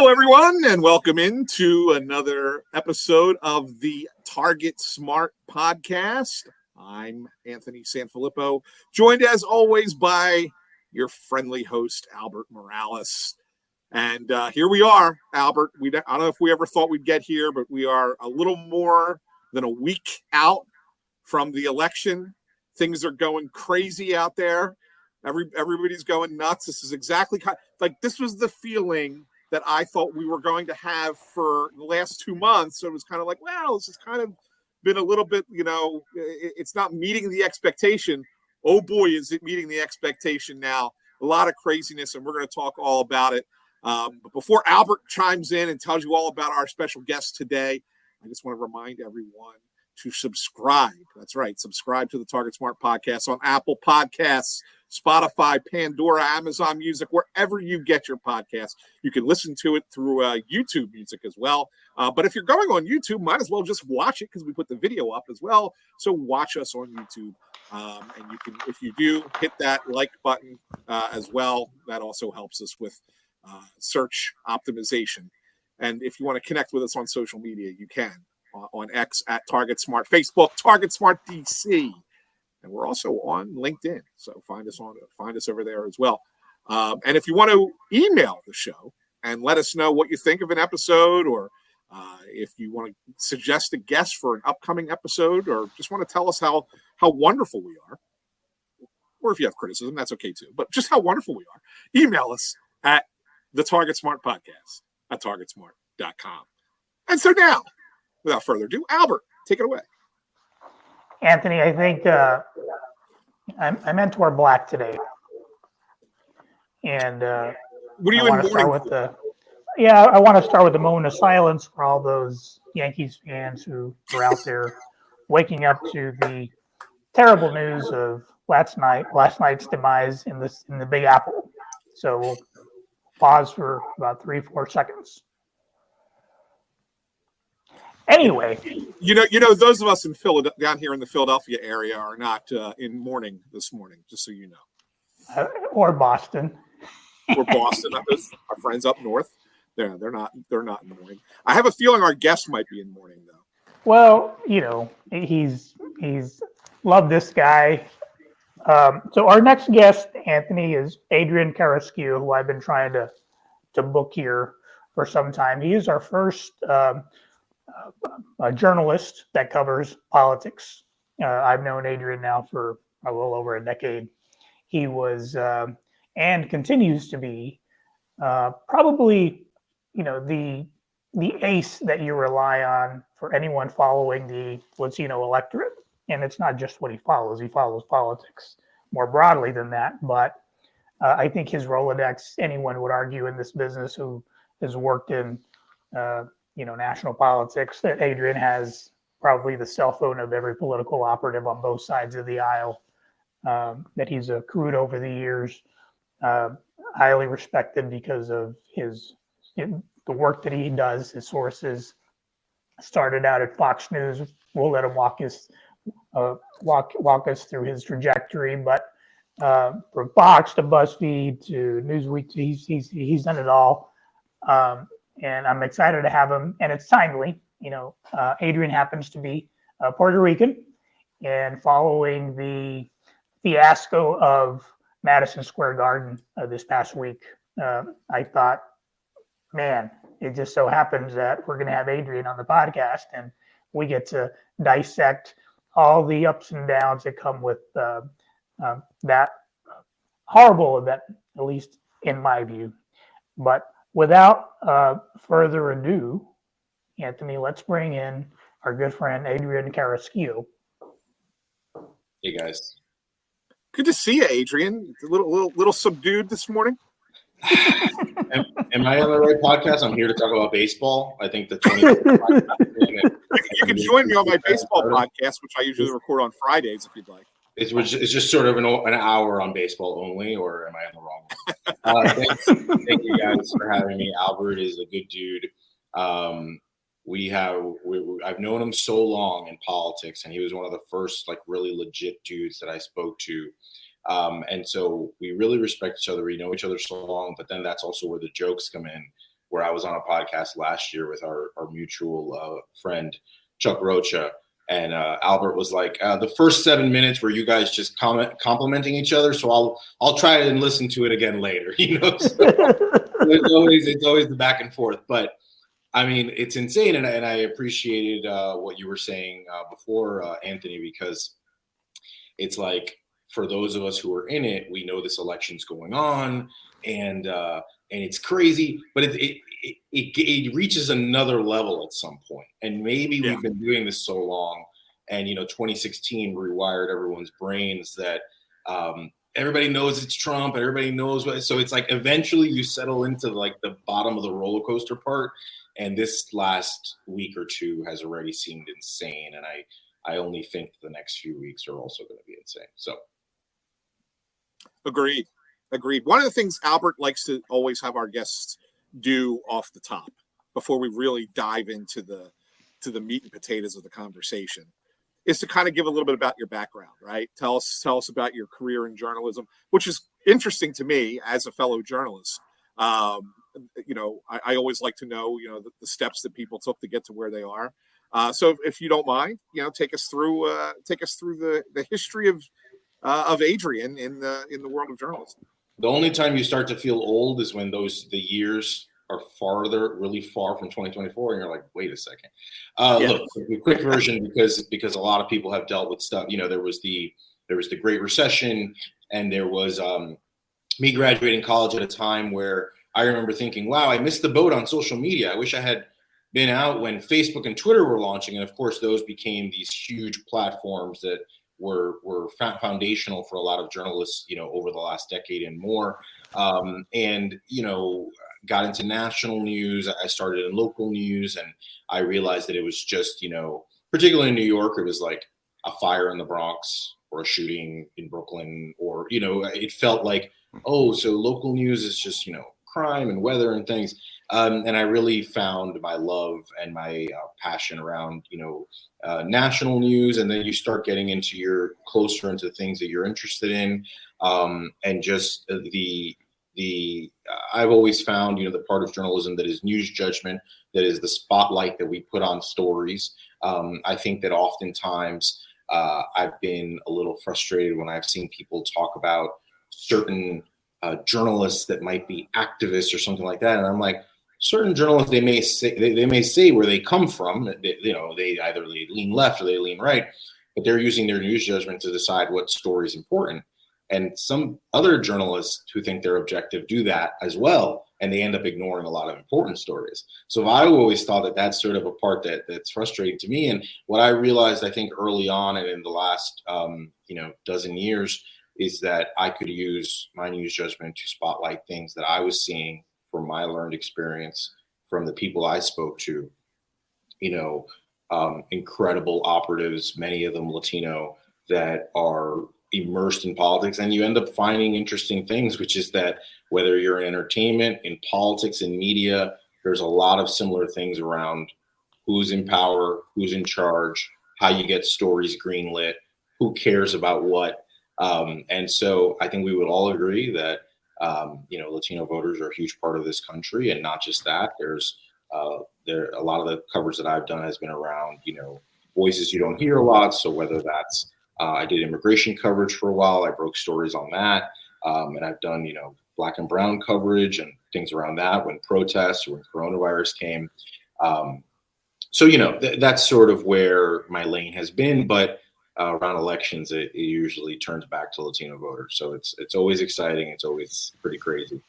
Hello, everyone, and welcome into another episode of the Target Smart podcast. I'm Anthony Sanfilippo, joined as always by your friendly host, Albert Morales. And here we are, Albert. I don't know if we ever thought we'd get here, but we are a little more than a week out from the election. Things are going crazy out there. Everybody's going nuts. This is exactly this was the feeling that I thought we were going to have for the last 2 months. So it was kind of like, well, this has kind of been a little bit, it's not meeting the expectation. Oh boy, is it meeting the expectation now. A lot of craziness, and we're going to talk all about it. But before Albert chimes in and tells you all about our special guest today, I just want to remind everyone to subscribe. That's right. Subscribe to the Target Smart podcast on Apple Podcasts, Spotify, Pandora, Amazon Music, wherever you get your podcast. You can listen to it through YouTube Music as well. But if you're going on YouTube, might as well just watch it because we put the video up as well. So watch us on YouTube. And you can, if you do, hit that like button as well. That also helps us with search optimization. And if you want to connect with us on social media, you can on X at Target Smart, Facebook, Target Smart DC. And we're also on LinkedIn, so find us over there as well. And if you want to email the show and let us know what you think of an episode, or if you want to suggest a guest for an upcoming episode, or just want to tell us how wonderful we are, or if you have criticism, that's okay too. But just how wonderful we are, email us at the Target Smart Podcast at targetsmart.com. And so now, without further ado, Albert, take it away. Anthony, I think I meant to wear black today, and what are you in mourning with I want to start with the moment of silence for all those Yankees fans who were out there waking up to the terrible news of last night's demise in the Big Apple. So we'll pause for about 3-4 seconds. Anyway, those of us in down here in the Philadelphia area are not in mourning this morning, just so you know. Or Boston. Or Boston. Our friends up north, they're not in mourning. I have a feeling our guest might be in mourning though. Well, he's loved this guy. So our next guest, Anthony, is Adrian Carrasquillo, who I've been trying to book here for some time. He is our first a journalist that covers politics. I've known Adrian now for a little over a decade. He was and continues to be probably the ace that you rely on for anyone following the Latino electorate. And it's not just what he follows politics more broadly than that. But I think his Rolodex, anyone would argue in this business who has worked in national politics, that Adrian has probably the cell phone of every political operative on both sides of the aisle, that he's accrued over the years, highly respected because of the work that he does. His sources started out at Fox News. We'll let him walk us through his trajectory, but from Fox to BuzzFeed to Newsweek, he's done it all. And I'm excited to have him, and it's timely. Adrian happens to be Puerto Rican, and following the fiasco of Madison Square Garden this past week, I thought, man, it just so happens that we're going to have Adrian on the podcast, and we get to dissect all the ups and downs that come with that horrible event, at least in my view. But without further ado, Anthony, let's bring in our good friend Adrian Carrasquillo. Hey guys, good to see you, Adrian. A little subdued this morning. Am I on the right podcast? I'm here to talk about baseball. I think the 20. You can join me on my baseball podcast, which I usually record on Fridays, if you'd like. It's just sort of an hour on baseball only, or am I on the wrong one? Thank you guys for having me. Albert is a good dude. I've known him so long in politics, and he was one of the first really legit dudes that I spoke to. And so we really respect each other. We know each other so long, but then that's also where the jokes come in. where I was on a podcast last year with our mutual friend, Chuck Rocha. And Albert was like, the first 7 minutes were you guys just complimenting each other. So I'll try it and listen to it again later. So it's always the back and forth. But I mean, it's insane. And I appreciated what you were saying before, Anthony, because it's like, for those of us who are in it, we know this election's going on and it's crazy, but it reaches another level at some point. And maybe we've been doing this so long, and 2016 rewired everyone's brains that everybody knows it's Trump and everybody knows what. So it's like eventually you settle into like the bottom of the roller coaster part. And this last week or two has already seemed insane. And I only think the next few weeks are also going to be insane. So. Agreed. One of the things Albert likes to always have our guests do off the top before we really dive into the meat and potatoes of the conversation is to kind of give a little bit about your background, right? Tell us about your career in journalism, which is interesting to me as a fellow journalist. I always like to know, the steps that people took to get to where they are. So if you don't mind, take us through the history of Adrian in the world of journalism. The only time you start to feel old is when the years are really far from 2024, and you're like, wait a second. Look, the quick version, because a lot of people have dealt with stuff. There was the Great Recession, and there was me graduating college at a time where I remember thinking, wow, I missed the boat on social media. I wish I had been out when Facebook and Twitter were launching, and of course, those became these huge platforms that were foundational for a lot of journalists, over the last decade and more. Got into national news. I started in local news, and I realized that it was just, particularly in New York, it was like a fire in the Bronx or a shooting in Brooklyn, or, it felt like, oh, so local news is just, crime and weather and things. And I really found my love and my passion around, national news. And then you start getting closer into things that you're interested in. And just I've always found, the part of journalism that is news judgment, that is the spotlight that we put on stories. I think that oftentimes I've been a little frustrated when I've seen people talk about certain journalists that might be activists or something like that. And I'm like, certain journalists, they may say where they come from. They either lean left or they lean right, but they're using their news judgment to decide what story is important. And some other journalists who think they're objective do that as well, and they end up ignoring a lot of important stories. So I always thought that that's sort of a part that's frustrating to me. And what I realized, I think, early on and in the last dozen years, is that I could use my news judgment to spotlight things that I was seeing from my learned experience from the people I spoke to, incredible operatives, many of them Latino, that are immersed in politics. And you end up finding interesting things, which is that whether you're in entertainment, in politics, in media, there's a lot of similar things around who's in power, who's in charge, how you get stories greenlit, who cares about what. And so I think we would all agree that, Latino voters are a huge part of this country. And not just that, there's a lot of the coverage that I've done has been around, voices you don't hear a lot. So whether that's, I did immigration coverage for a while, I broke stories on that. And I've done, Black and brown coverage and things around that when protests or when coronavirus came. That's sort of where my lane has been. But around elections, it usually turns back to Latino voters. So it's always exciting. It's always pretty crazy.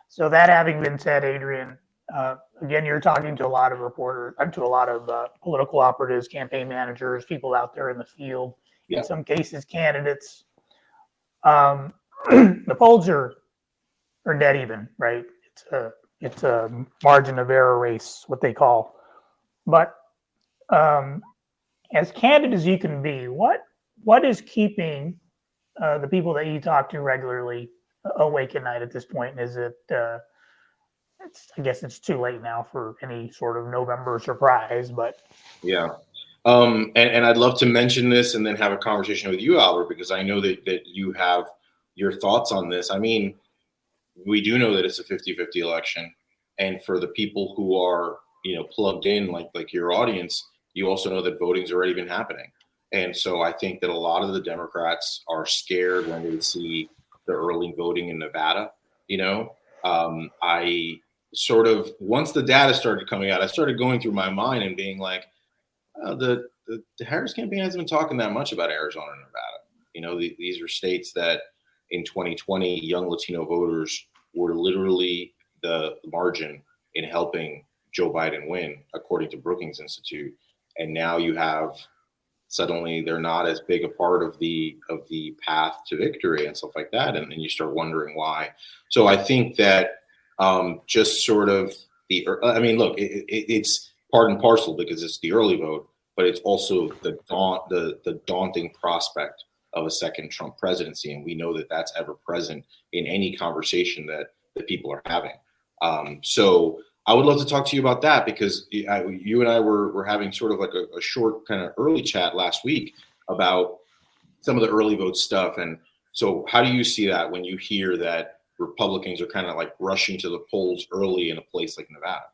So that having been said, Adrian, again, you're talking to a lot of reporters, to a lot of political operatives, campaign managers, people out there in the field, in some cases, candidates. The polls are dead even, right? It's a margin of error race, what they call. But as candid as you can be, what is keeping the people that you talk to regularly awake at night at this point? Is it? I guess it's too late now for any sort of November surprise, but yeah. And I'd love to mention this and then have a conversation with you, Albert, because I know that you have your thoughts on this. I mean, we do know that it's a 50-50 election. And for the people who are, plugged in, like your audience, you also know that voting's already been happening. And so I think that a lot of the Democrats are scared when they see the early voting in Nevada. I sort of, once the data started coming out, I started going through my mind and being like, the Harris campaign hasn't been talking that much about Arizona and Nevada. These are states that in 2020, young Latino voters were literally the margin in helping Joe Biden win, according to Brookings Institute. And now you have, suddenly they're not as big a part of the path to victory and stuff like that. And you start wondering why. So I think that just sort of look, it's part and parcel because it's the early vote, but it's also the daunting prospect of a second Trump presidency. And we know that that's ever present in any conversation that people are having. So I would love to talk to you about that because you and I were having sort of like a short kind of early chat last week about some of the early vote stuff. And so how do you see that when you hear that Republicans are kind of like rushing to the polls early in a place like Nevada?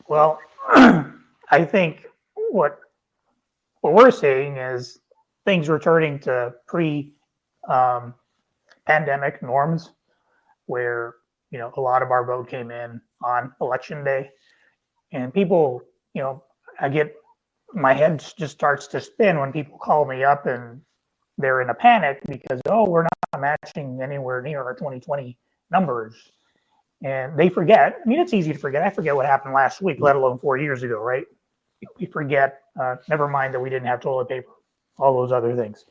Well, I think what we're seeing is things returning to pre-pandemic norms where, a lot of our vote came in on election day and people, my head just starts to spin when people call me up and they're in a panic because, we're not matching anywhere near our 2020 numbers. And they forget. It's easy to forget. I forget what happened last week, let alone 4 years ago, right? We forget, never mind that we didn't have toilet paper, all those other things.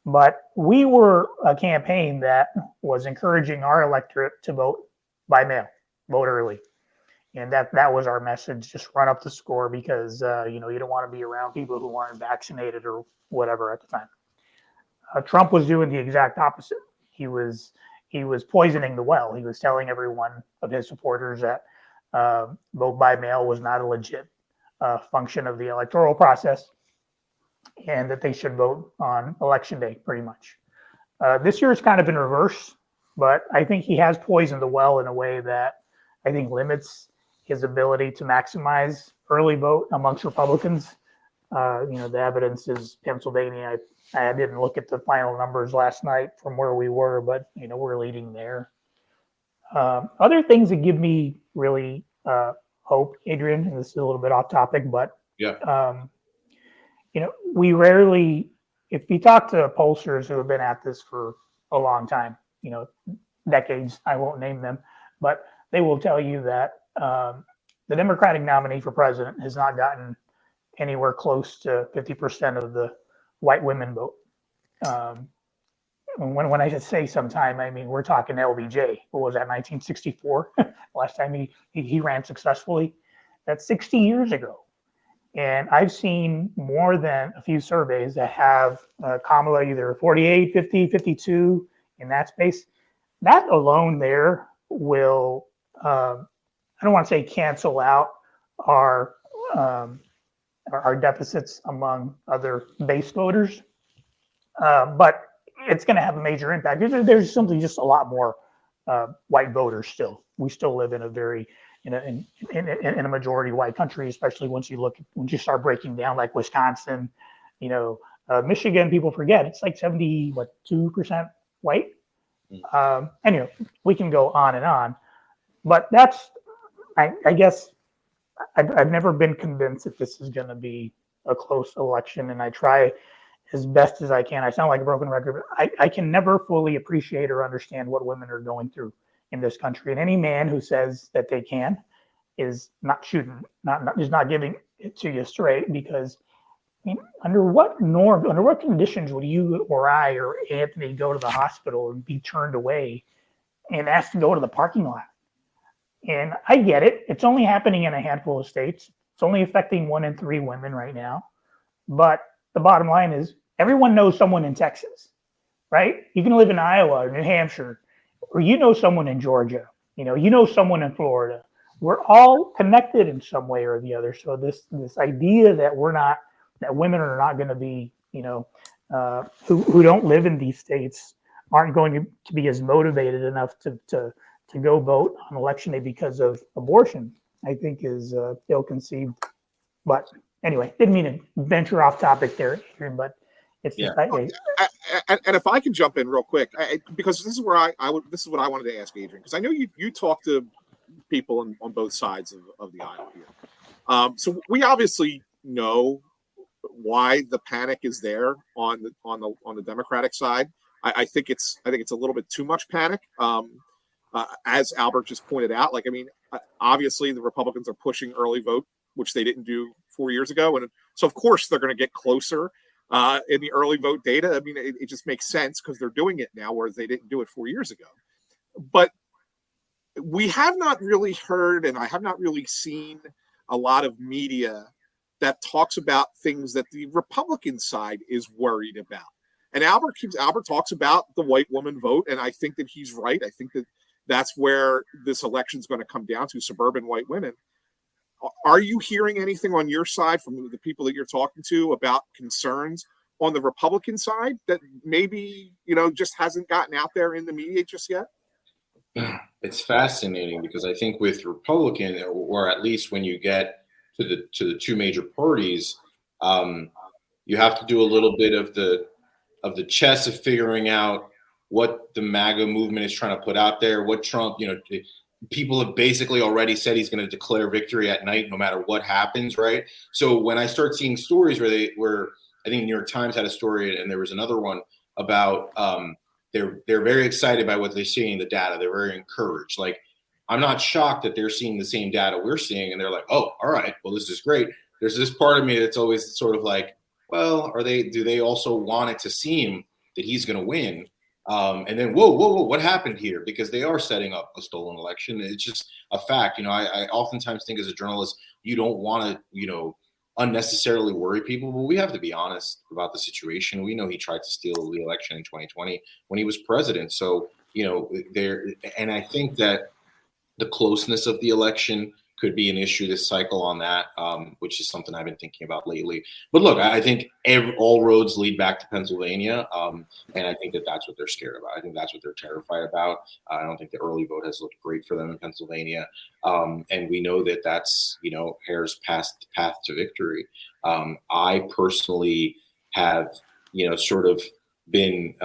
But we were a campaign that was encouraging our electorate to vote by mail, vote early. And that was our message, just run up the score because, you don't want to be around people who aren't vaccinated or whatever at the time. Trump was doing the exact opposite. He was poisoning the well. He was telling every one of his supporters that vote by mail was not a legit function of the electoral process and that they should vote on election day pretty much. This year it's kind of in reverse, but I think he has poisoned the well in a way that I think limits his ability to maximize early vote amongst Republicans. The evidence is Pennsylvania. I didn't look at the final numbers last night from where we were, but we're leading there. Other things that give me really hope, Adrian, and this is a little bit off topic, but yeah. We rarely, if you talk to pollsters who have been at this for a long time, decades, I won't name them, but they will tell you that the Democratic nominee for president has not gotten anywhere close to 50% of the white women vote. When I say sometime, I mean, we're talking LBJ. What was that, 1964? Last time he ran successfully. That's 60 years ago. And I've seen more than a few surveys that have Kamala either 48, 50, 52 in that space. That alone there will, I don't want to say cancel out our deficits among other base voters, but it's going to have a major impact. There's simply just a lot more white voters still. We still live in a very in a majority white country, especially once you start breaking down like Wisconsin, Michigan. People forget it's like 2% white. Anyway, we can go on and on, but that's I guess I've never been convinced that this is going to be a close election, and I try as best as I can. I sound like a broken record, but I can never fully appreciate or understand what women are going through in this country. And any man who says that they can is not shooting, is not giving it to you straight. Because under what conditions would you or I or Anthony go to the hospital and be turned away and asked to go to the parking lot? And I get it. It's only happening in a handful of states. It's only affecting 1 in 3 women right now. But the bottom line is everyone knows someone in Texas, right? You can live in Iowa or New Hampshire, or someone in Georgia, someone in Florida. We're all connected in some way or the other. So this idea that women are not going to be, who don't live in these states aren't going to be as motivated enough to to go vote on election day because of abortion, I think is ill-conceived. But anyway, didn't mean to venture off topic there, Adrian, but it's just and if I can jump in real quick, because this is where this is what I wanted to ask Adrian, because I know you talk to people on both sides of the aisle here. So we obviously know why the panic is there on the Democratic side. I think it's a little bit too much panic. As Albert just pointed out, obviously the Republicans are pushing early vote, which they didn't do 4 years ago, and so of course they're going to get closer in the early vote data. I mean, it just makes sense because they're doing it now, whereas they didn't do it 4 years ago. But we have not really heard, and I have not really seen a lot of media that talks about things that the Republican side is worried about. And Albert talks about the white woman vote, and I think that he's right. I think that that's where this election is going to come down to, suburban white women. Are you hearing anything on your side from the people that you're talking to about concerns on the Republican side that maybe, just hasn't gotten out there in the media just yet? It's fascinating because I think with Republican, or at least when you get to the two major parties, you have to do a little bit of the chess of figuring out what the MAGA movement is trying to put out there, what Trump, people have basically already said he's going to declare victory at night no matter what happens, right? So when I start seeing stories where I think New York Times had a story and there was another one about they're very excited by what they're seeing in the data. They're very encouraged. Like, I'm not shocked that they're seeing the same data we're seeing, and they're like, oh, all right, well, this is great. There's this part of me that's always sort of like, well, do they also want it to seem that he's going to win? And then, whoa, what happened here? Because they are setting up a stolen election. It's just a fact. I oftentimes think as a journalist, you don't want to, unnecessarily worry people, but we have to be honest about the situation. We know he tried to steal the election in 2020 when he was president. So, and I think that the closeness of the election could be an issue this cycle on that, which is something I've been thinking about lately. But look, I think all roads lead back to Pennsylvania, and I think that that's what they're scared about. I think that's what they're terrified about. I don't think the early vote has looked great for them in Pennsylvania, and we know that that's Harris' path to victory. I personally have sort of been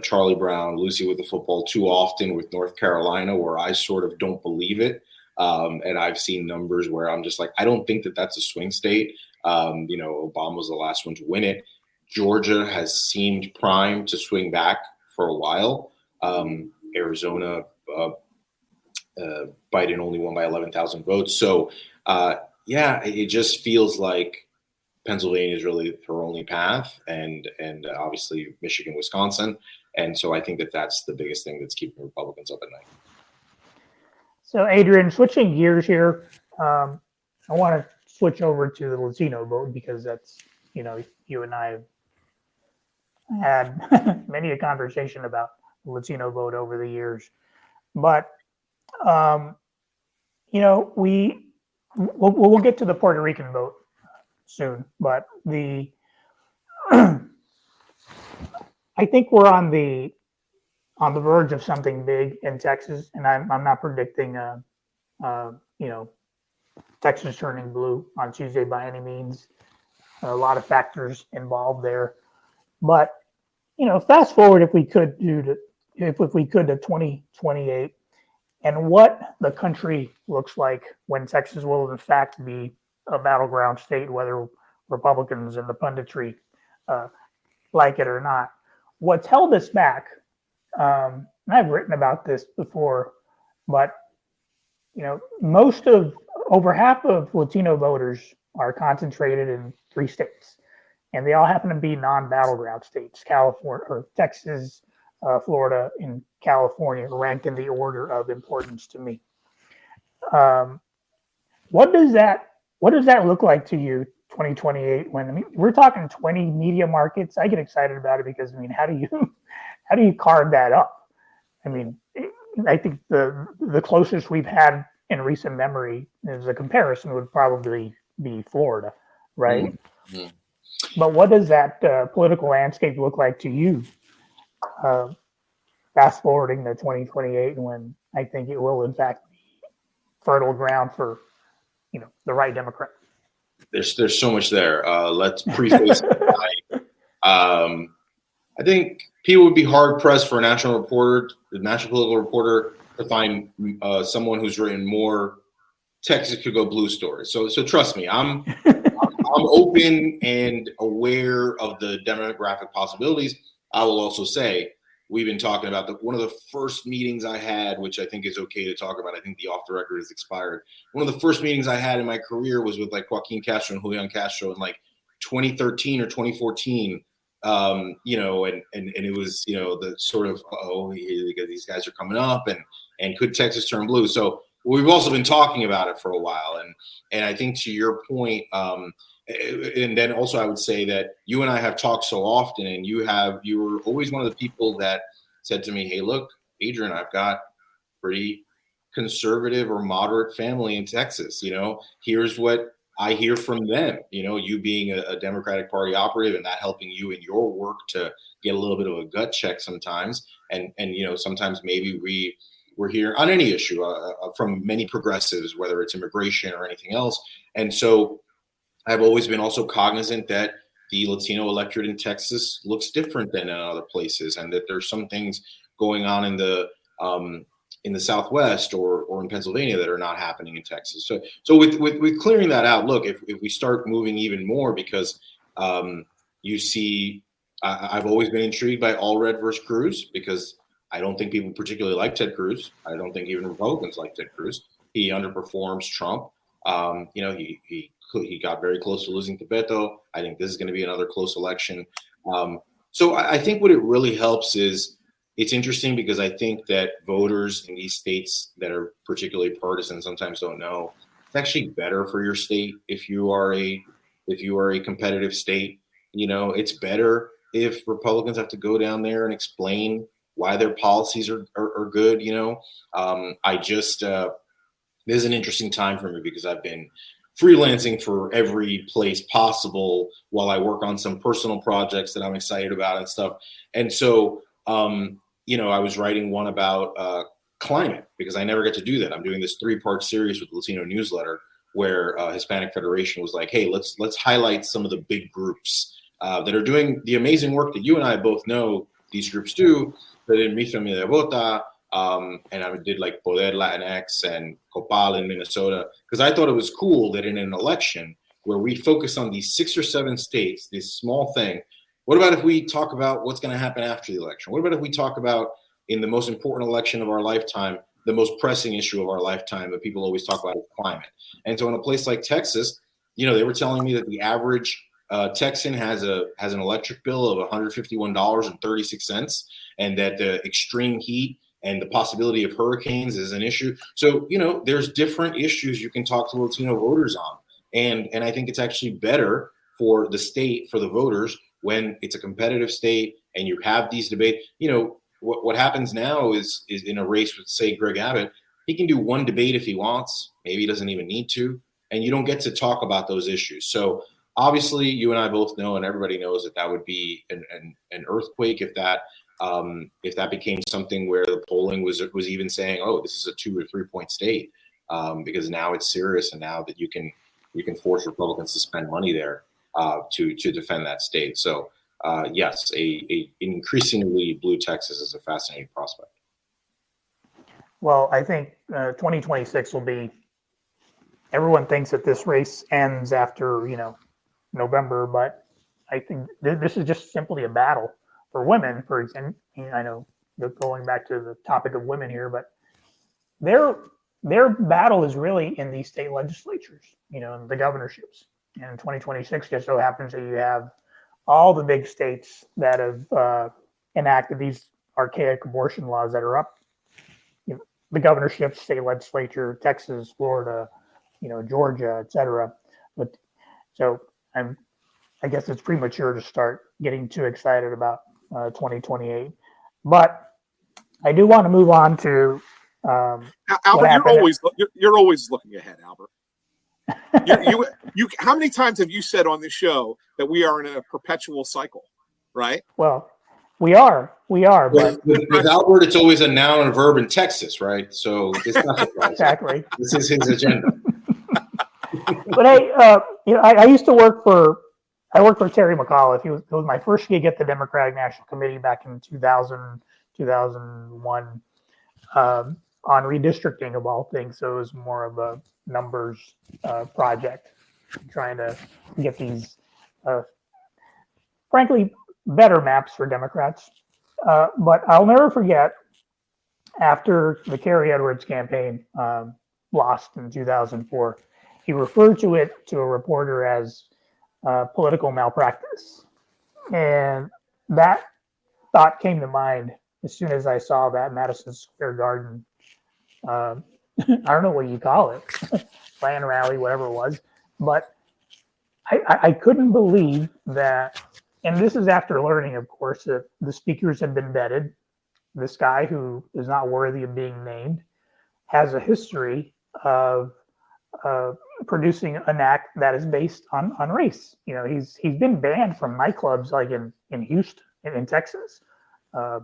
Charlie Brown, Lucy with the football too often with North Carolina, where I sort of don't believe it. And I've seen numbers where I'm just like, I don't think that that's a swing state. Obama was the last one to win it. Georgia has seemed primed to swing back for a while. Arizona, Biden only won by 11,000 votes. So, it just feels like Pennsylvania is really her only path, and obviously Michigan, Wisconsin. And so I think that that's the biggest thing that's keeping Republicans up at night. So, Adrian, switching gears here, I want to switch over to the Latino vote because that's, you and I have had many a conversation about the Latino vote over the years. But, we'll get to the Puerto Rican vote soon. But I think we're on the verge of something big in Texas, and I'm not predicting, Texas turning blue on Tuesday by any means. A lot of factors involved there, but fast forward if we could to 2028, and what the country looks like when Texas will in fact be a battleground state, whether Republicans and the punditry like it or not. What's held us back? And I've written about this before, but over half of Latino voters are concentrated in 3 states, and they all happen to be non-battleground states: California, or Texas, Florida, and California, ranked in the order of importance to me. What does that look like to you, 2028? When we're talking 20 media markets, I get excited about it because how do you carve that up? I think the closest we've had in recent memory as a comparison would probably be Florida, right? Mm-hmm. But what does that political landscape look like to you fast forwarding to 2028 when I think it will in fact be fertile ground for, the right Democrat. There's so much there. Let's preface it by, I think people would be hard pressed for the national political reporter, to find someone who's written more Texas could go blue stories. So trust me, I'm open and aware of the demographic possibilities. I will also say we've been talking about one of the first meetings I had, which I think is okay to talk about. I think the off the record has expired. One of the first meetings I had in my career was with like Joaquin Castro and Julian Castro in like 2013 or 2014. And it was, the sort of, these guys are coming up and could Texas turn blue? So we've also been talking about it for a while. And I think to your point, and then also I would say that you and I have talked so often, and you were always one of the people that said to me, hey, look, Adrian, I've got pretty conservative or moderate family in Texas. Here's what I hear from them, you being a Democratic Party operative and that helping you in your work to get a little bit of a gut check sometimes. And sometimes maybe we're here on any issue from many progressives, whether it's immigration or anything else. And so I've always been also cognizant that the Latino electorate in Texas looks different than in other places, and that there's some things going on in the Southwest or in Pennsylvania that are not happening in Texas. So with clearing that out, look, if we start moving even more, because you see, I've always been intrigued by Allred versus Cruz, because I don't think people particularly like Ted Cruz. I don't think even Republicans like Ted Cruz. He underperforms Trump. He got very close to losing to Beto. I think this is going to be another close election. So I think what it really helps is, it's interesting because I think that voters in these states that are particularly partisan sometimes don't know it's actually better for your state if you are a competitive state. It's better if Republicans have to go down there and explain why their policies are good. This is an interesting time for me because I've been freelancing for every place possible while I work on some personal projects that I'm excited about and stuff. And so, I was writing one about climate because I never get to do that. I'm doing this 3-part series with Latino Newsletter where Hispanic Federation was like, hey, let's highlight some of the big groups that are doing the amazing work that you and I both know these groups do. But in Mi Familia Vota, and I did like Poder Latinx and Copal in Minnesota, because I thought it was cool that in an election where we focus on these 6 or 7 states, this small thing, what about if we talk about what's going to happen after the election? What about if we talk about, in the most important election of our lifetime, the most pressing issue of our lifetime that people always talk about is climate? And so in a place like Texas, they were telling me that the average Texan has an electric bill of $151.36, and that the extreme heat and the possibility of hurricanes is an issue. So, there's different issues you can talk to Latino voters on. And I think it's actually better for the state, for the voters, when it's a competitive state and you have these debates. What happens now is in a race with, say, Greg Abbott, he can do one debate if he wants. Maybe he doesn't even need to. And you don't get to talk about those issues. So obviously, you and I both know, and everybody knows, that would be an earthquake if that became something where the polling was even saying, oh, this is a 2 or 3 point state, because now it's serious, and now that you can force Republicans to spend money there to defend that state. So yes, a increasingly blue Texas is a fascinating prospect. Well, I think 2026 will be. Everyone thinks that this race ends after November, but I think this is just simply a battle for women. For example, I know going back to the topic of women here, but their battle is really in these state legislatures, in the governorships. And in 2026, just so happens that you have all the big states that have enacted these archaic abortion laws that are up. The governorships, state legislature, Texas, Florida, Georgia, etc. But so I guess it's premature to start getting too excited about 2028. But I do want to move on to Albert. You're always looking ahead, Albert. You how many times have you said on this show that we are in a perpetual cycle, right? Well, We are, but with Albert, it's always a noun and a verb in Texas, right? So it's not surprising. exactly. This is his agenda. But I used to work for Terry McAuliffe. It was my first gig at the Democratic National Committee back in 2001 on redistricting of all things. So it was more of a numbers project, trying to get these, frankly, better maps for Democrats. But I'll never forget, after the Kerry Edwards campaign lost in 2004, he referred to it to a reporter as political malpractice. And that thought came to mind as soon as I saw that Madison Square Garden, I don't know what you call it, plan rally, whatever it was, but I couldn't believe that. And this is after learning, of course, that the speakers had been vetted. This guy, who is not worthy of being named, has a history of producing an act that is based on race. He's been banned from nightclubs like in Houston, in Texas,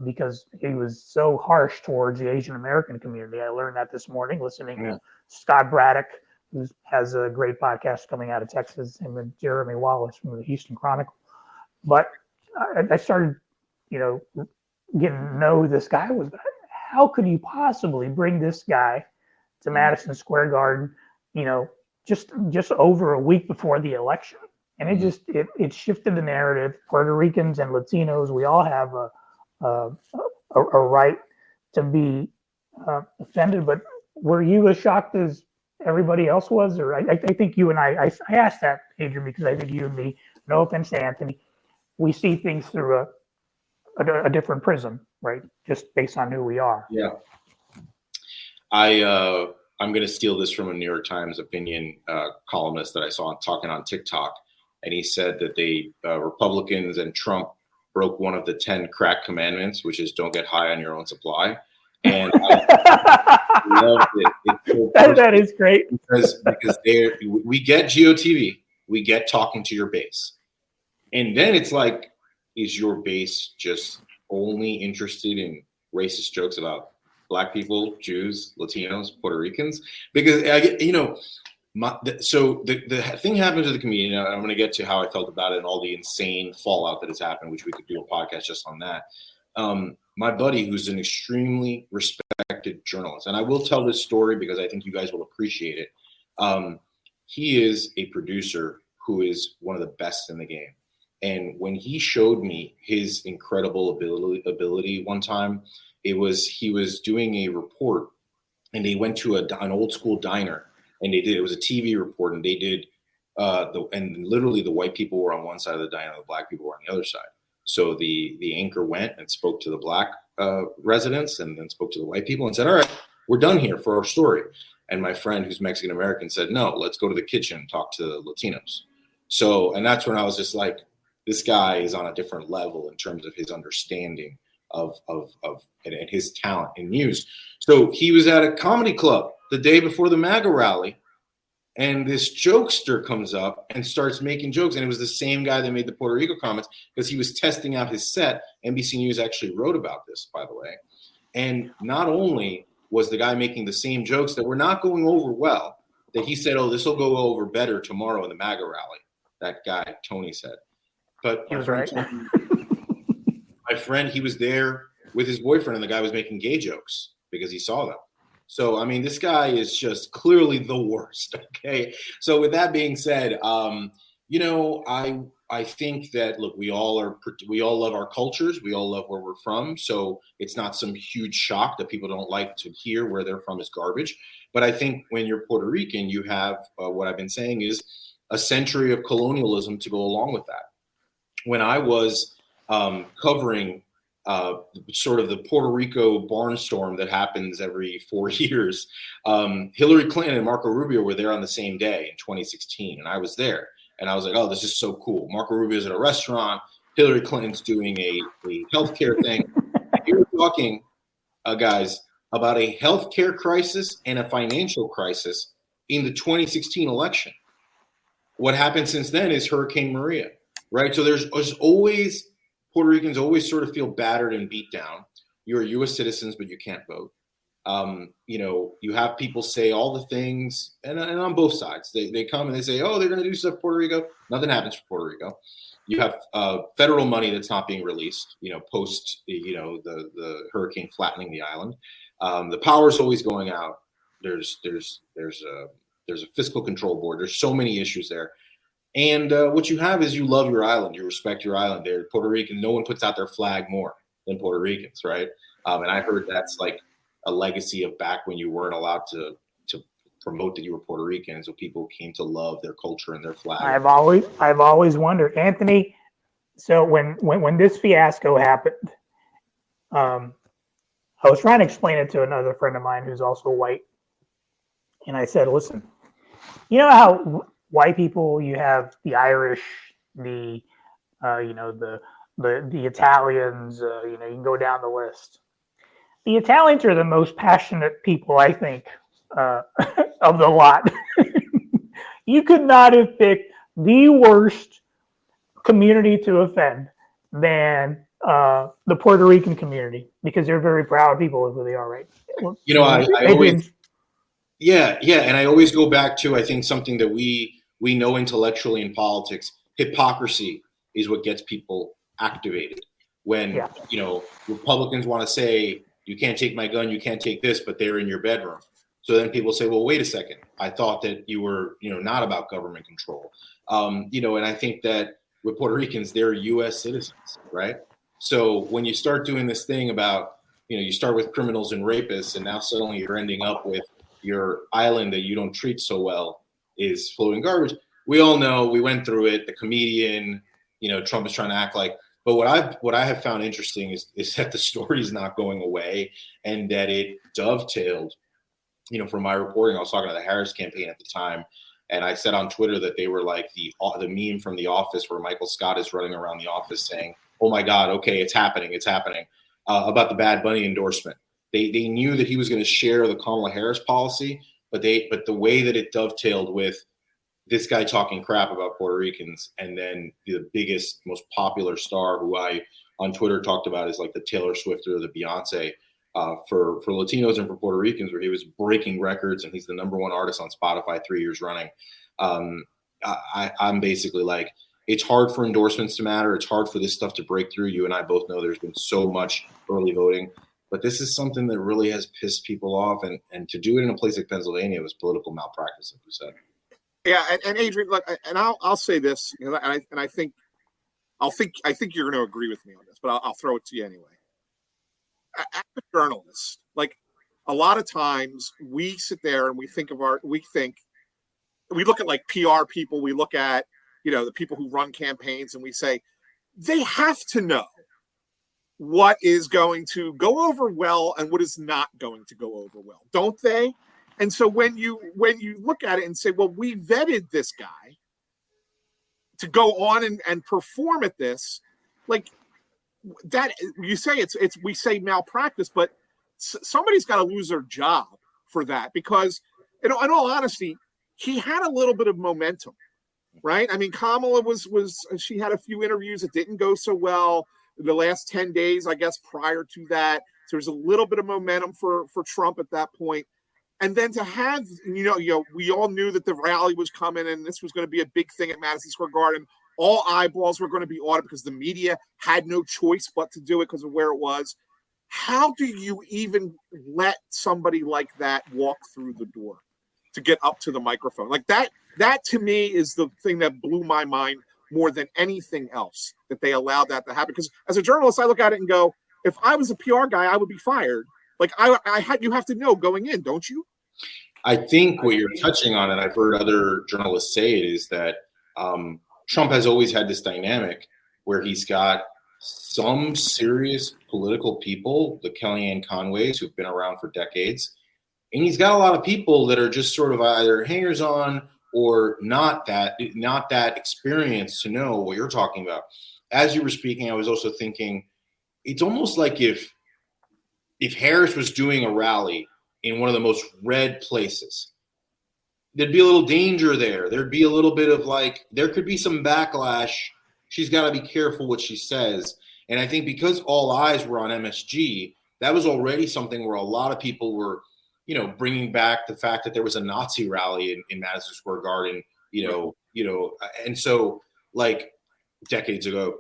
because he was so harsh towards the Asian American community. I learned that this morning listening to Scott Braddock, who has a great podcast coming out of Texas, him and Jeremy Wallace from the Houston Chronicle. But I started, getting to know who this guy was. How could you possibly bring this guy to Madison Square Garden, just over a week before the election? And it shifted the narrative. Puerto Ricans and Latinos, we all have a right to be offended. But were you as shocked as everybody else was? Or I think you and I asked that, Adrian, because I think you and me, no offense to Anthony, we see things through a different prism, right? Just based on who we are. Yeah. I'm going to steal this from a New York Times opinion columnist that I saw talking on TikTok. And he said that Republicans and Trump broke one of the 10 crack commandments, which is don't get high on your own supply. And I loved it. That is great. Because we get GOTV, we get talking to your base. And then it's like, is your base just only interested in racist jokes about Black people, Jews, Latinos, Puerto Ricans? Because so the thing happens with the comedian. I'm going to get to how I felt about it and all the insane fallout that has happened, which we could do a podcast just on that. My buddy, who's an extremely respected journalist, and I will tell this story because I think you guys will appreciate it. He is a producer who is one of the best in the game. And when he showed me his incredible ability one time, he was doing a report, and they went to an old school diner, and it was a TV report, and they did and literally the white people were on one side of the diner, the Black people were on the other side. So the anchor went and spoke to the Black residents, and then spoke to the white people and said, "All right, we're done here for our story." And my friend, who's Mexican American, said, "No, let's go to the kitchen and talk to the Latinos." So, and that's when I was just like, this guy is on a different level in terms of his understanding of and his talent in news. So he was at a comedy club the day before the MAGA rally, and this jokester comes up and starts making jokes. And it was the same guy that made the Puerto Rico comments, because he was testing out his set. NBC News actually wrote about this, by the way. And not only was the guy making the same jokes that were not going over well, that he said, "Oh, this will go over better tomorrow in the MAGA rally." That guy, Tony, said. But He was right. My friend, he was there with his boyfriend, and the guy was making gay jokes because he saw them. So, I mean, this guy is just clearly the worst. Okay. So with that being said, I think that, look, we all love our cultures. We all love where we're from. So it's not some huge shock that people don't like to hear where they're from is garbage. But I think when you're Puerto Rican, you have what I've been saying is a century of colonialism to go along with that. When I was covering sort of the Puerto Rico barnstorm that happens every 4 years, Hillary Clinton and Marco Rubio were there on the same day in 2016, and I was there. And I was like, "Oh, this is so cool." Marco Rubio's at a restaurant. Hillary Clinton's doing a healthcare thing. And you're talking, guys, about a healthcare crisis and a financial crisis in the 2016 election. What happened since then is Hurricane Maria. Right. So there's always Puerto Ricans always sort of feel battered and beat down. You're U.S. citizens, but you can't vote. You have people say all the things, and on both sides, they come and they say, oh, they're going to do stuff for Puerto Rico. Nothing happens for Puerto Rico. You have federal money that's not being released, post, the hurricane flattening the island. The power's always going out. There's a fiscal control board. There's so many issues there. And what you have is you love your island. You respect your island. They're Puerto Rican. No one puts out their flag more than Puerto Ricans, right? And I heard that's like a legacy of back when you weren't allowed to promote that you were Puerto Rican, so people came to love their culture and their flag. I've always wondered, Anthony. So when this fiasco happened, I was trying to explain it to another friend of mine who's also white, and I said, "Listen, you know how white people, you have the Irish, the Italians, you can go down the list. The Italians are the most passionate people, I think, of the lot. You could not have picked the worst community to offend than the Puerto Rican community, because they're very proud people of who they are, right? I always, and I always go back to, I think, something that we know intellectually in politics. Hypocrisy is what gets people activated. When Republicans want to say, you can't take my gun, you can't take this, but they're in your bedroom. So then people say, well, wait a second. I thought that you were, not about government control. And I think that with Puerto Ricans, they're U.S. citizens, right? So when you start doing this thing about, you start with criminals and rapists, and now suddenly you're ending up with your island that you don't treat so well is floating garbage. We all know, we went through it. The comedian, Trump is trying to act like. But what I have found interesting is that the story is not going away, and that it dovetailed. From my reporting, I was talking to the Harris campaign at the time, and I said on Twitter that they were like the meme from The Office where Michael Scott is running around the office saying, "Oh my God, okay, it's happening," about the Bad Bunny endorsement. They knew that he was going to share the Kamala Harris policy, but the way that it dovetailed with this guy talking crap about Puerto Ricans, and then the biggest, most popular star who I on Twitter talked about is like the Taylor Swift or the Beyonce for Latinos and for Puerto Ricans, where he was breaking records and he's the number one artist on Spotify 3 years running. I'm basically like, it's hard for endorsements to matter. It's hard for this stuff to break through. You and I both know there's been so much early voting, but this is something that really has pissed people off. And to do it in a place like Pennsylvania was political malpractice, like you said. Yeah, and Adrian, look, and I'll say this, and I think you're going to agree with me on this, but I'll throw it to you anyway. As a journalist, like a lot of times we sit there and we look at like PR people, we look at the people who run campaigns, and we say they have to know what is going to go over well and what is not going to go over well, don't they? And so when you look at it and say, well, we vetted this guy to go on and perform at this, like that, you say we say malpractice, but somebody's got to lose their job for that, because in all honesty, he had a little bit of momentum, right? I mean, Kamala she had a few interviews that didn't go so well the last 10 days, I guess, prior to that. So there's a little bit of momentum for Trump at that point. And then to have, we all knew that the rally was coming and this was going to be a big thing at Madison Square Garden. All eyeballs were going to be on it because the media had no choice but to do it because of where it was. How do you even let somebody like that walk through the door to get up to the microphone? Like that to me is the thing that blew my mind more than anything else, that they allowed that to happen. Because as a journalist, I look at it and go, if I was a PR guy, I would be fired. Like you have to know going in, don't you? I think what you're touching on, and I've heard other journalists say it, is that Trump has always had this dynamic where he's got some serious political people, the Kellyanne Conways, who've been around for decades, and he's got a lot of people that are just sort of either hangers on or not that experienced to know what you're talking about. As you were speaking, I was also thinking, it's almost like if Harris was doing a rally in one of the most red places, there'd be a little danger there. There'd be a little bit of there could be some backlash. She's got to be careful what she says. And I think because all eyes were on MSG, that was already something where a lot of people were, bringing back the fact that there was a Nazi rally in Madison Square Garden, and so like decades ago.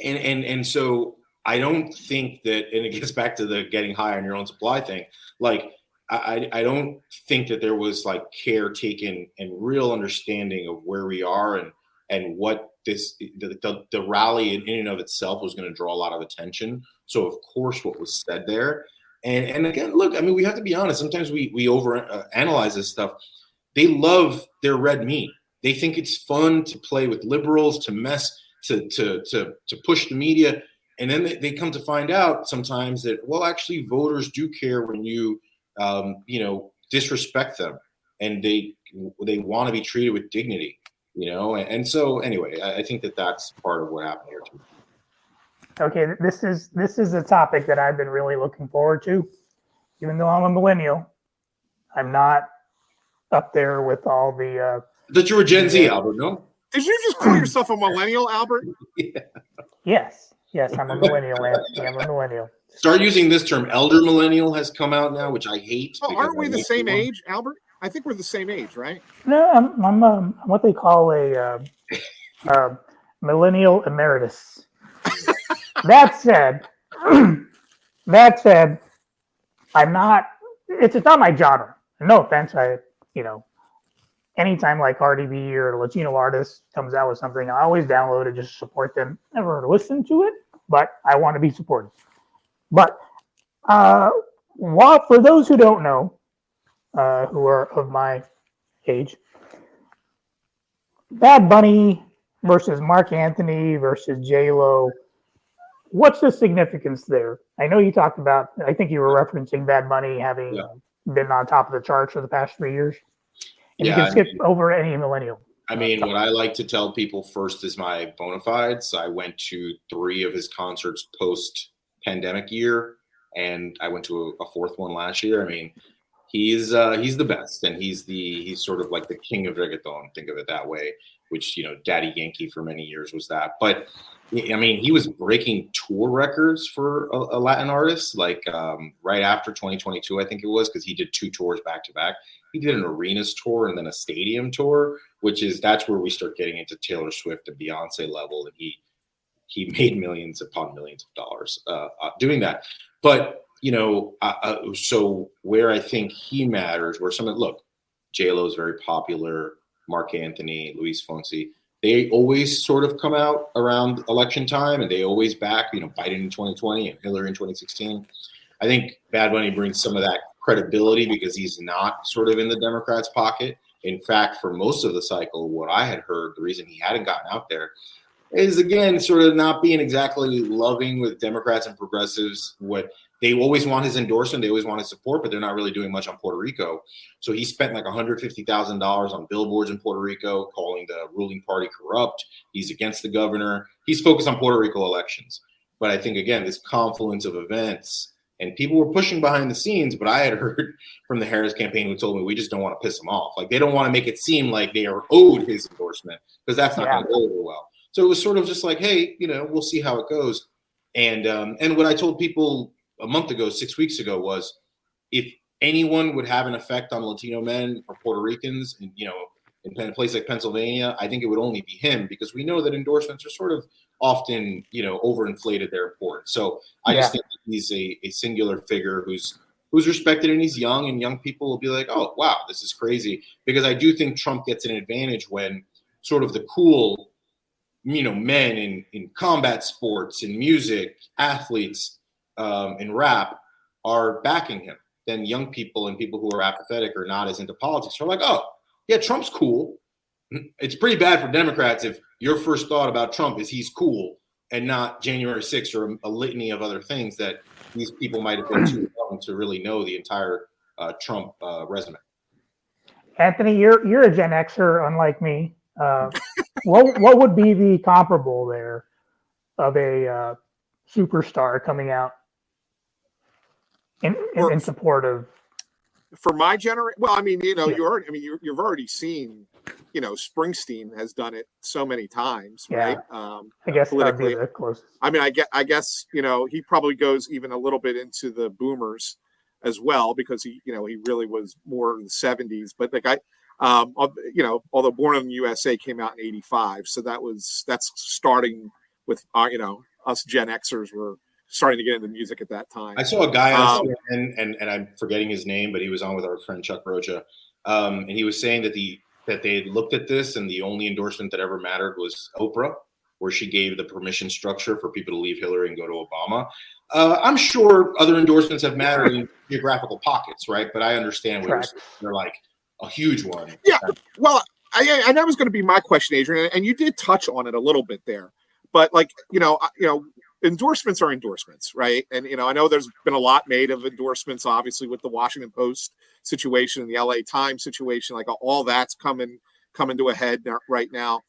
And so I don't think that, and it gets back to the getting high on your own supply thing. Like, I don't think that there was like care taken and real understanding of where we are and what the rally in and of itself was going to draw a lot of attention. So of course, what was said there, and again, look, I mean, we have to be honest. Sometimes we over analyze this stuff. They love their red meat. They think it's fun to play with liberals, to mess, to push the media, and then they come to find out sometimes that, well, actually, voters do care when you disrespect them, and they want to be treated with dignity, and so anyway, I think that's part of what happened here too. Okay, this is a topic that I've been really looking forward to. Even though I'm a millennial, I'm not up there with all the. That you're a Gen Z, Albert, no? Did you just call yourself a millennial, Albert? Yeah. Yes, I'm a millennial, Anthony. I'm a millennial. Start using this term. Elder millennial has come out now, which I hate. Oh, aren't we the same age, Albert? I think we're the same age, right? No, I'm what they call a millennial emeritus. That said, I'm not. It's not my genre. No offense, anytime like Cardi B or a Latino artist comes out with something, I always download it just to support them. Never listen to it, but I want to be supported. But for those who don't know, who are of my age, Bad Bunny versus Mark Anthony versus J-Lo, what's the significance there? I know you talked about, I think you were referencing Bad Bunny having been on top of the charts for the past 3 years. And you can skip over any millennial. I mean, what I like to tell people first is my bona fides. I went to 3 of his concerts post-pandemic year, and I went to a 4th one last year. I mean, he's the best, and he's sort of like the king of reggaeton. Think of it that way. Which Daddy Yankee for many years was that. But I mean, he was breaking tour records for a Latin artist, like right after 2022, I think it was, because he did 2 tours back to back. He did an arenas tour and then a stadium tour, that's where we start getting into Taylor Swift and Beyonce level, and he made millions upon millions of dollars doing that. But so where I think he matters, where look, J-Lo is very popular. Mark Anthony, Luis Fonsi, they always sort of come out around election time, and they always back, Biden in 2020 and Hillary in 2016. I think Bad Bunny brings some of that credibility because he's not sort of in the Democrats' pocket. In fact, for most of the cycle, what I had heard, the reason he hadn't gotten out there is, again, sort of not being exactly loving with Democrats and progressives. What they always want his endorsement, they always want his support, but they're not really doing much on Puerto Rico. So he spent like $150,000 on billboards in Puerto Rico, calling the ruling party corrupt. He's against the governor. He's focused on Puerto Rico elections. But I think, again, this confluence of events, and people were pushing behind the scenes, but I had heard from the Harris campaign who told me we just don't want to piss him off. Like, they don't want to make it seem like they are owed his endorsement, because that's not going to go over well. So it was sort of just like, hey, we'll see how it goes. And what I told people a month ago, 6 weeks ago, was if anyone would have an effect on Latino men or Puerto Ricans, in a place like Pennsylvania, I think it would only be him, because we know that endorsements are sort of often, overinflated their importance. So I just think that he's a singular figure who's respected, and he's young, and young people will be like, oh, wow, this is crazy. Because I do think Trump gets an advantage when sort of the cool, men in combat sports, in music, athletes, in rap are backing him. Then young people and people who are apathetic or not as into politics are like, oh, yeah, Trump's cool. It's pretty bad for Democrats if your first thought about Trump is he's cool and not January 6th or a litany of other things that these people might have been too young to really know the entire Trump resume. Anthony, you're a Gen Xer, unlike me. What would be the comparable there of a superstar coming out in support of For my generation, well, I mean, Yeah. you've already seen, Springsteen has done it so many times, Yeah. right? I guess that'd be Politically. the closest. I mean, I guess, he probably goes even a little bit into the boomers as well, because he really was more in the 70s. But although Born in the USA came out in 85, so that's starting with, us Gen Xers were starting to get into music at that time. I saw a guy on CNN, and I'm forgetting his name, but he was on with our friend Chuck Rocha, and he was saying that they had looked at this, and the only endorsement that ever mattered was Oprah, where she gave the permission structure for people to leave Hillary and go to Obama. I'm sure other endorsements have mattered in geographical pockets, right? But I understand what they're like a huge one. Yeah, well, and that was going to be my question, Adrian, and you did touch on it a little bit there, but endorsements are endorsements, right? And I know there's been a lot made of endorsements, obviously, with the Washington Post situation and the LA Times situation, like all that's coming to a head right now.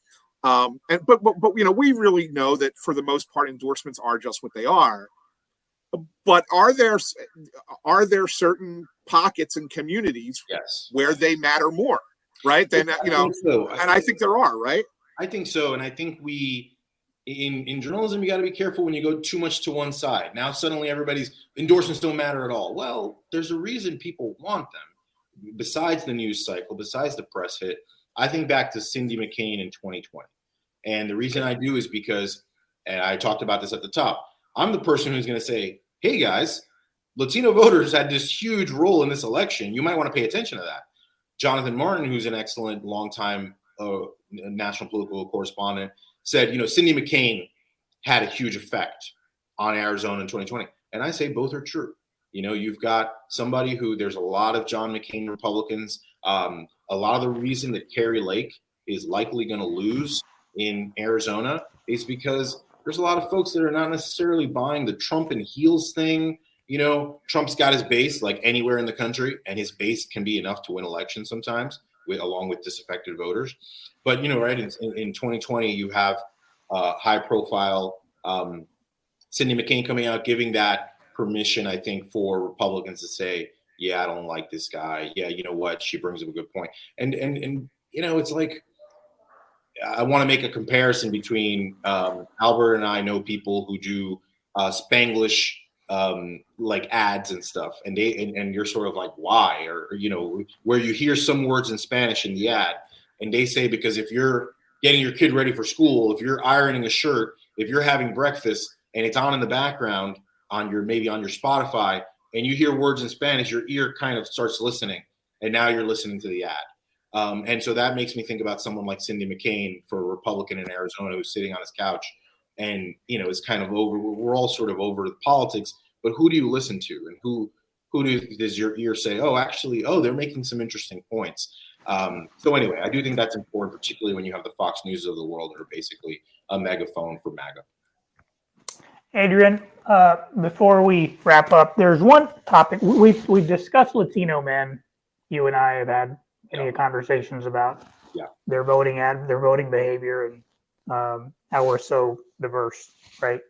But we really know that for the most part, endorsements are just what they are. But are there certain pockets and communities where they matter more, right? Then so. And I think there are, right? I think so, and I think in journalism, you got to be careful when you go too much to one side. Now suddenly everybody's endorsements don't matter at all. Well, there's a reason people want them. Besides the news cycle, besides the press hit, I think back to Cindy McCain in 2020. And the reason I do is because, and I talked about this at the top, I'm the person who's going to say, hey guys, Latino voters had this huge role in this election. You might want to pay attention to that. Jonathan Martin, who's an excellent longtime national political correspondent, said, Cindy McCain had a huge effect on Arizona in 2020. And I say both are true. You've got somebody who there's a lot of John McCain Republicans. A lot of the reason that Kari Lake is likely going to lose in Arizona is because there's a lot of folks that are not necessarily buying the Trump and heels thing. Trump's got his base like anywhere in the country, and his base can be enough to win elections sometimes, along with disaffected voters. But, right, in 2020, you have high-profile Cindy McCain coming out, giving that permission, I think, for Republicans to say, yeah, I don't like this guy. Yeah, you know what? She brings up a good point. And it's like, I want to make a comparison between Albert and I know people who do Spanglish like ads and stuff, and you're sort of like, why? Or where you hear some words in Spanish in the ad, and they say because if you're getting your kid ready for school, if you're ironing a shirt, if you're having breakfast and it's on in the background on your Spotify, and you hear words in Spanish, your ear kind of starts listening, and now you're listening to the ad. And so that makes me think about someone like Cindy McCain, for a Republican in Arizona, who's sitting on his couch and, is kind of over. We're all sort of over the politics, but who do you listen to? And who does your ear say, oh, actually, they're making some interesting points. So anyway, I do think that's important, particularly when you have the Fox News of the world that are basically a megaphone for MAGA. Adrian, before we wrap up, there's one topic we've discussed Latino men. You and I have had many conversations about their voting behavior and how we're so diverse, right?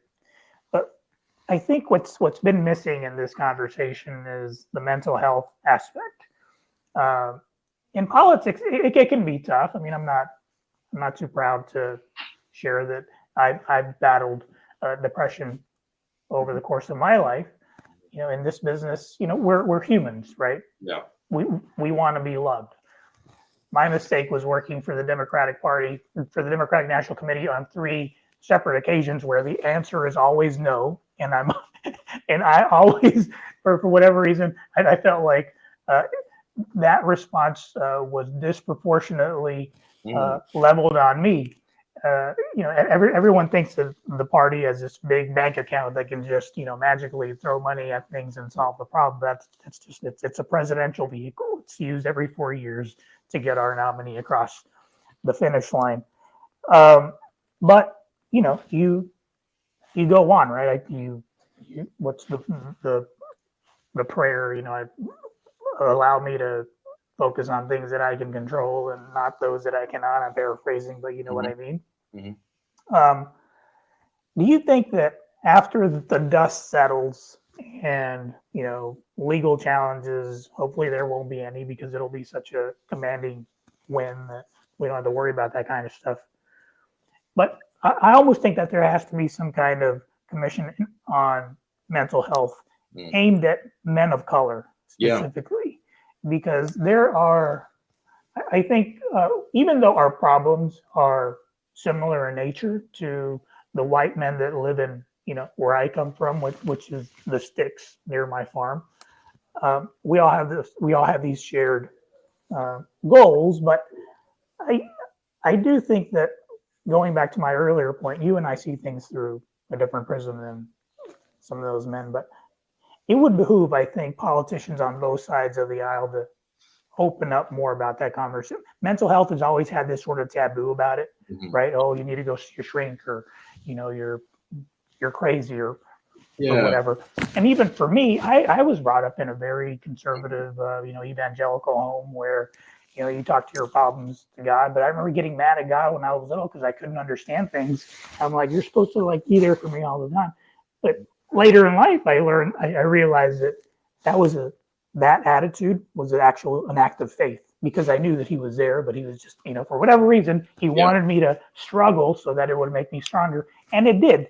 But I think what's been missing in this conversation is the mental health aspect. In politics, it can be tough. I mean, I'm not too proud to share that I've battled depression over the course of my life. In this business, we're humans, right? Yeah. We want to be loved. My mistake was working for the Democratic Party, for the Democratic National Committee on 3 separate occasions where the answer is always no. And I always, for whatever reason, I felt like that response was disproportionately leveled on me. Everyone thinks of the party as this big bank account that can just, magically throw money at things and solve the problem. It's a presidential vehicle. It's used every 4 years to get our nominee across the finish line. But you go on, right? You what's the prayer? Allow me to focus on things that I can control and not those that I cannot. I'm paraphrasing, but you know what I mean. Mm-hmm. Do you think that after the dust settles and, legal challenges. Hopefully there won't be any because it'll be such a commanding win that we don't have to worry about that kind of stuff. But I almost think that there has to be some kind of commission on mental health aimed at men of color specifically, because there are, I think, even though our problems are similar in nature to the white men that live in, where I come from, which is the sticks near my farm, we all have this. We all have these shared goals, but I do think that, going back to my earlier point, you and I see things through a different prism than some of those men. But it would behoove, I think, politicians on both sides of the aisle to open up more about that conversation. Mental health has always had this sort of taboo about it, right? Oh, you need to go see your shrink, or you're crazy, or whatever. And even for me, I was brought up in a very conservative, evangelical home where, you talk to your problems to God. But I remember getting mad at God when I was little because I couldn't understand things. I'm like, you're supposed to be there for me all the time. But later in life, I realized that that attitude was an act of faith, because I knew that he was there, but he was just, for whatever reason, he wanted me to struggle so that it would make me stronger. And it did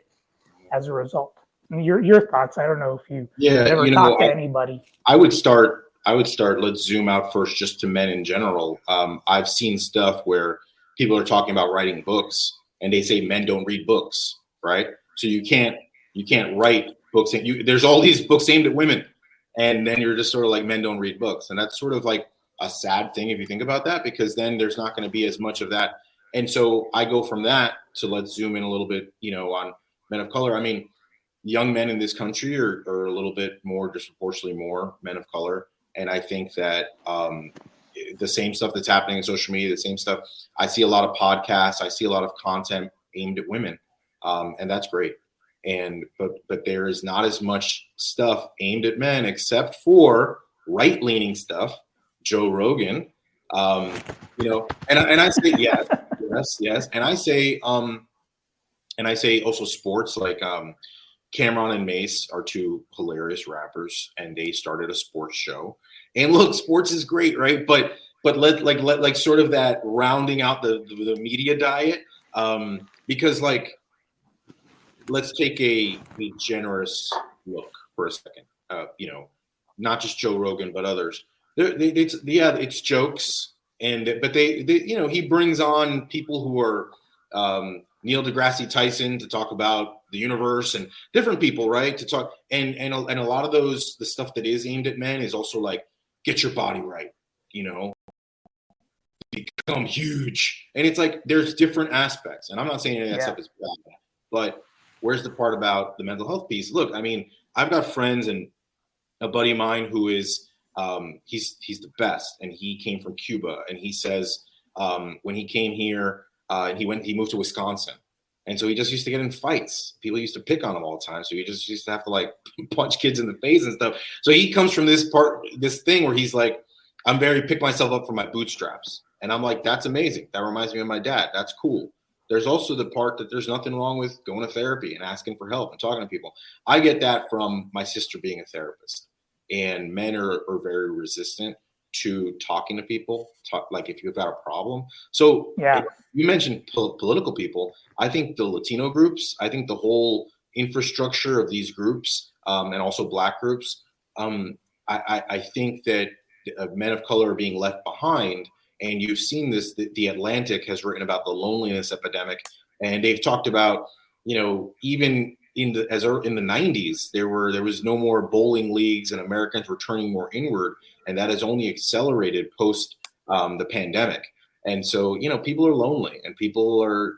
as a result. I mean, your thoughts, I don't know if you ever talked to anybody. I would start, let's zoom out first just to men in general. I've seen stuff where people are talking about writing books and they say men don't read books, right? So you can't write books. There's all these books aimed at women. And then you're just sort of like, men don't read books. And that's sort of like a sad thing if you think about that, because then there's not going to be as much of that. And so I go from that to, let's zoom in a little bit, on men of color. I mean, young men in this country are a little bit more, disproportionately more men of color. And I think that the same stuff that's happening in social media, the same stuff, I see a lot of podcasts, I see a lot of content aimed at women. And that's great. But there is not as much stuff aimed at men, except for right-leaning stuff, Joe Rogan, and I say yes, and I say also sports, like Cameron and Mace are two hilarious rappers, and they started a sports show. And look, sports is great, right? But let sort of that rounding out the media diet, because let's take a generous look for a second. Not just Joe Rogan, but others. It's jokes, but he brings on people who are Neil deGrasse Tyson to talk about the universe, and different people, right? To talk, and a lot of the stuff that is aimed at men is also like, get your body right, become huge, and it's like there's different aspects. And I'm not saying any of that stuff is bad, but where's the part about the mental health piece? Look, I mean, I've got friends, and a buddy of mine who is he's the best, and he came from Cuba, and he says when he came here, he moved to Wisconsin, and so he just used to get in fights. People used to pick on him all the time, so he just used to have to punch kids in the face and stuff. So he comes from this thing where he's like, I'm very pick myself up from my bootstraps, and I'm like, that's amazing. That reminds me of my dad. That's cool. There's also the part that there's nothing wrong with going to therapy and asking for help and talking to people. I get that from my sister being a therapist, and men are very resistant to talking to people, if you've got a problem. So you mentioned political people. I think the Latino groups, I think the whole infrastructure of these groups, and also Black groups, I think that men of color are being left behind. And you've seen this, the Atlantic has written about the loneliness epidemic, and they've talked about, even in the 90s, there was no more bowling leagues, and Americans were turning more inward, and that has only accelerated post the pandemic. And so, people are lonely, and people are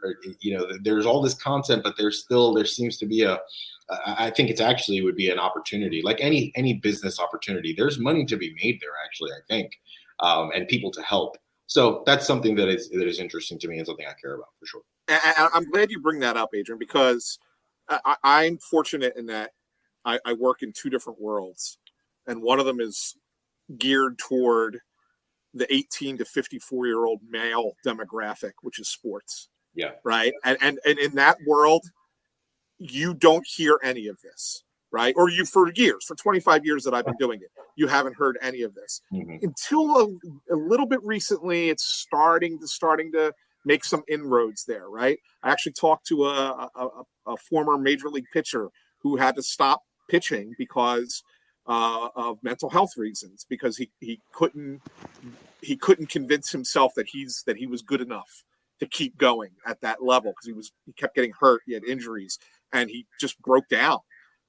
there's all this content, but there seems to be I think it's actually would be an opportunity, like any business opportunity. There's money to be made there, actually, I think, and people to help. So that's something that is interesting to me, and something I care about for sure. And I'm glad you bring that up, Adrian, because I'm fortunate in that I work in two different worlds, and one of them is geared toward the 18 to 54-year-old male demographic, which is sports. Yeah. Right. And in that world, you don't hear any of this. right? Or you for years, for 25 years that I've been doing it, you haven't heard any of this. Until a little bit recently, it's starting to make some inroads there, right? I actually talked to a former major league pitcher who had to stop pitching because of mental health reasons, because he couldn't convince himself that he was good enough to keep going at that level, because he kept getting hurt, he had injuries, and he just broke down,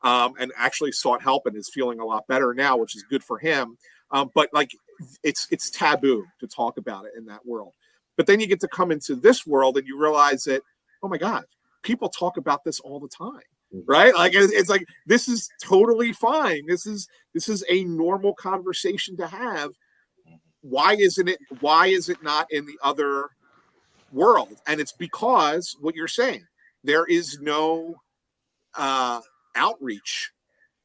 and actually sought help and is feeling a lot better now, which is good for him. But like it's taboo to talk about it in that world. But then you get to come into this world and you realize that, oh my God, people talk about this all the time, right? Like it's like, this is totally fine. This is a normal conversation to have. Why is it not in the other world? And it's because what you're saying, there is no outreach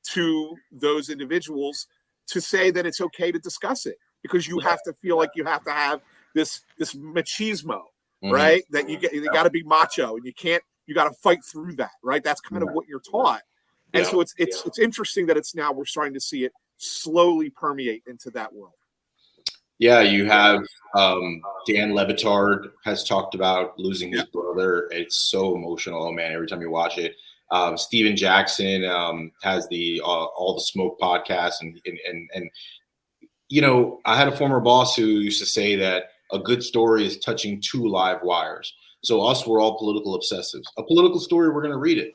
to those individuals to say that it's okay to discuss it, because you have to feel like you have to have this machismo, right? That you got to be macho, and you got to fight through that, right? That's kind of what you're taught. And so it's interesting that we're starting to see it slowly permeate into that world. Yeah, you have Dan Levitard has talked about losing his brother. It's so emotional, oh man, every time you watch it. Steven Jackson has the All the Smoke podcast, and you know, I had a former boss who used to say that a good story is touching two live wires. So we're all political obsessives. A political story, we're going to read it.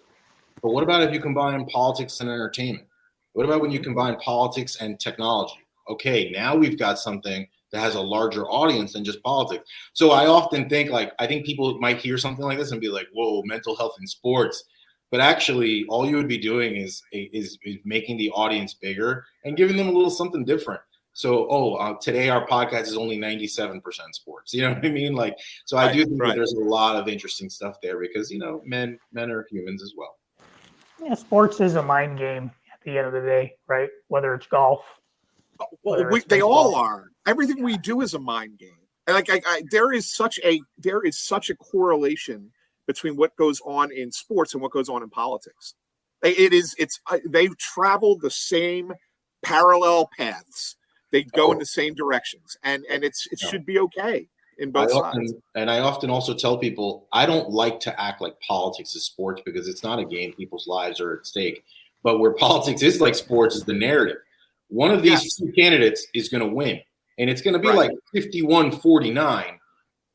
But what about if you combine politics and entertainment? What about when you combine politics and technology? Okay, now we've got something that has a larger audience than just politics. So I often think, like, I think people might hear something like this and be like, whoa, mental health in sports. But actually, all you would be doing is making the audience bigger and giving them a little something different. So, today our podcast is only 97% sports. You know what I mean? Like, so I do think that there's a lot of interesting stuff there, because, you know, men are humans as well. Yeah, sports is a mind game at the end of the day, right? Whether it's golf. Well, they all are. Everything we do is a mind game. And like there is such a correlation between what goes on in sports and what goes on in politics. They've traveled the same parallel paths. They go in the same directions, and it should be okay in both sides. And I often also tell people, I don't like to act like politics is sports, because it's not a game. People's lives are at stake. But where politics is like sports is the narrative. One of these two candidates is going to win, and it's going to be like 51-49.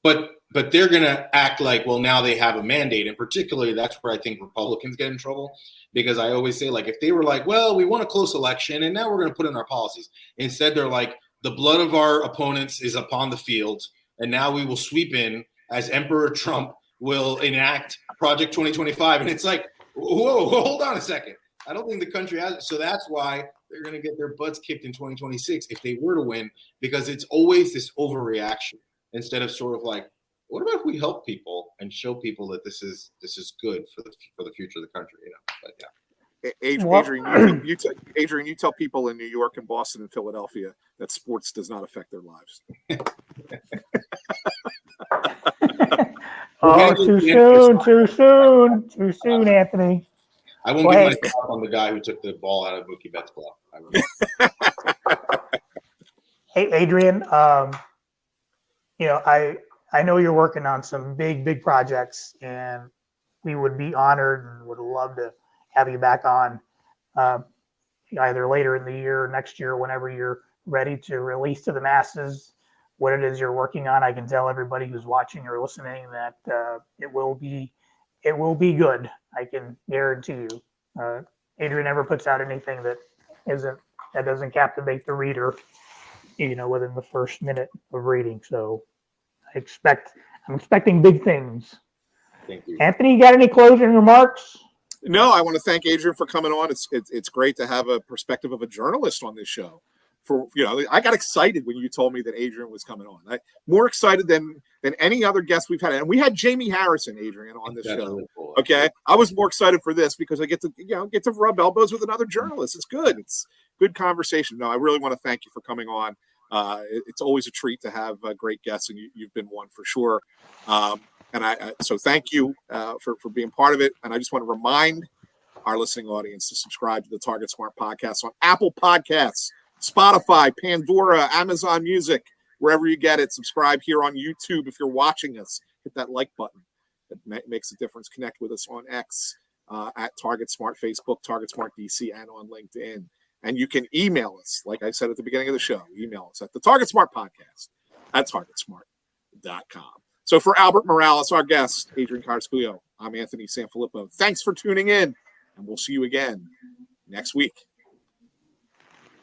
But they're going to act like, well, now they have a mandate. And particularly, that's where I think Republicans get in trouble, because I always say, like, if they were like, well, we won a close election and now we're going to put in our policies. Instead, they're like, the blood of our opponents is upon the field, and now we will sweep in as Emperor Trump will enact Project 2025. And it's like, whoa, hold on a second. I don't think the country has it. So that's why they're going to get their butts kicked in 2026 if they were to win, because it's always this overreaction instead of sort of like, what about if we help people and show people that this is good for the future of the country, you know? But yeah. Adrian, you tell people in New York and Boston and Philadelphia that sports does not affect their lives. Oh, too soon, Anthony. I won't get my thought on the guy who took the ball out of Mookie Betts' glove. Hey, Adrian, you know, I know you're working on some big projects, and we would be honored and would love to have you back on either later in the year or next year, whenever you're ready to release to the masses what it is you're working on. I can tell everybody who's watching or listening that it will be good. I can guarantee you. Adrian never puts out anything that doesn't captivate the reader, you know, within the first minute of reading. So I'm expecting big things. Thank you. Anthony, you got any closing remarks? No, I want to thank Adrian for coming on. It's great to have a perspective of a journalist on this show. I got excited when you told me that Adrian was coming on. More excited than any other guest we've had. And we had Jamie Harrison, Adrian, on this show. Really cool. Okay. I was more excited for this because I get to rub elbows with another journalist. It's good. It's good conversation. No, I really want to thank you for coming on. It's always a treat to have great guests, and you've been one for sure. So thank you for being part of it. And I just want to remind our listening audience to subscribe to the Target Smart Podcast on Apple Podcasts, Spotify, Pandora, Amazon Music, wherever you get it. Subscribe here on YouTube if you're watching us. Hit that like button. It makes a difference. Connect with us on X, at Target Smart, Facebook, Target Smart DC, and on LinkedIn. And you can email us, like I said at the beginning of the show. Email us at the Target Smart Podcast at targetsmart.com. So for Albert Morales, our guest, Adrian Carrasquillo, I'm Anthony Sanfilippo. Thanks for tuning in, and we'll see you again next week.